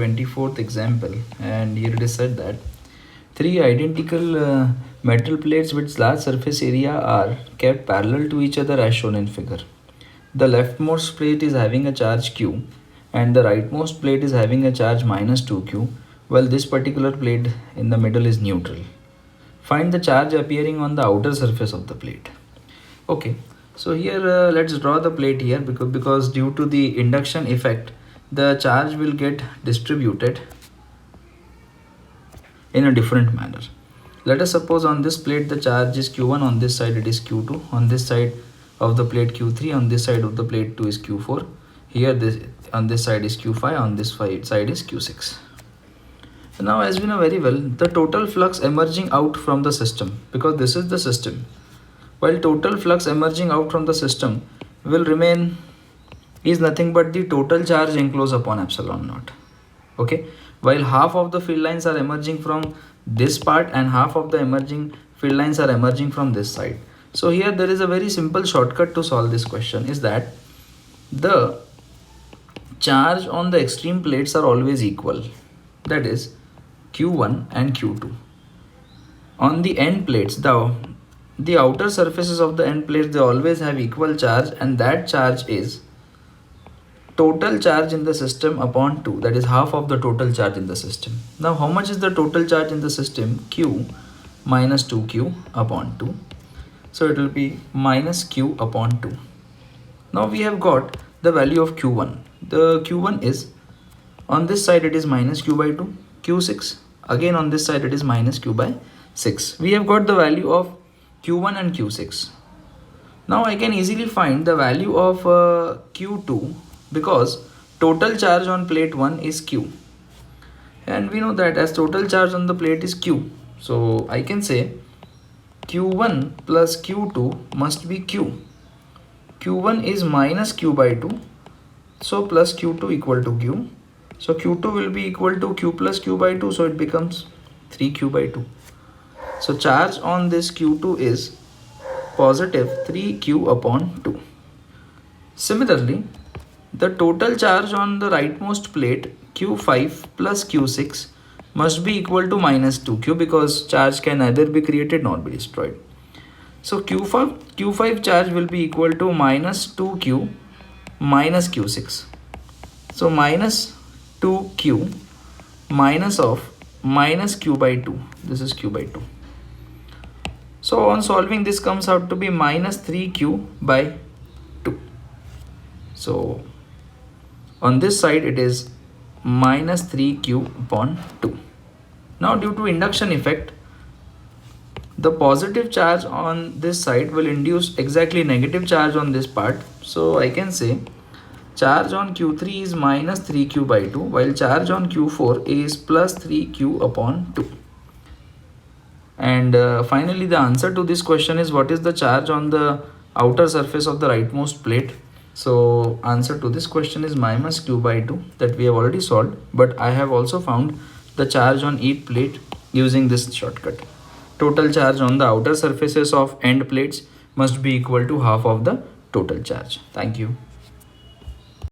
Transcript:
24th example, and here it is said that three identical metal plates with large surface area are kept parallel to each other as shown in figure. The leftmost plate is having a charge q and the rightmost plate is having a charge minus 2q, while this particular plate in the middle is neutral. Find the charge appearing on the outer surface of the plate. Okay, so here let's draw the plate here because due to the induction effect the charge will get distributed in a different manner. Let us suppose on this plate the charge is q1, on this side it is q2, on this side of the plate q3, on this side of the plate 2 is q4, here this on this side is q5, on this side is q6. Now as we know very well, the total flux emerging out from the system, because this is the system, while total flux emerging out from the system will remain is nothing but the total charge enclosed upon epsilon naught. Okay, while half of the field lines are emerging from this part and half of the emerging field lines are emerging from this side. So here there is a very simple shortcut to solve this question, is that the charge on the extreme plates are always equal, that is q1 and q2. On the end plates, the outer surfaces of the end plates, they always have equal charge, and that charge is total charge in the system upon 2, that is half of the total charge in the system. Now how much is the total charge in the system? Q minus 2q upon 2. So it will be minus q upon 2. Now we have got the value of q1. The q1 is, on this side it is minus q by 2, q6, again on this side it is minus q by 6. We have got the value of q1 and q6. Now I can easily find the value of q2, because total charge on plate 1 is q, and we know that as total charge on the plate is q, so I can say q1 plus q2 must be q. q1 is minus q by 2, so plus q2 equal to q, so q2 will be equal to q plus q by 2, so it becomes 3q by 2. So charge on this q2 is positive 3q upon 2. Similarly, the total charge on the rightmost plate q5 plus q6 must be equal to minus 2q, because charge can neither be created nor be destroyed. So q5 charge will be equal to minus 2q minus q6. So minus 2q minus of minus q by 2. This is q by 2. So on solving, this comes out to be minus 3q by 2. So on this side it is minus 3q upon 2. Now due to induction effect, the positive charge on this side will induce exactly negative charge on this part. So I can say charge on q3 is minus 3q by 2, while charge on q4 is plus 3q upon 2. And finally the answer to this question is, what is the charge on the outer surface of the rightmost plate? So answer to this question is minus q by 2, that we have already solved, but I have also found the charge on each plate using this shortcut. Total charge on the outer surfaces of end plates must be equal to half of the total charge. Thank you.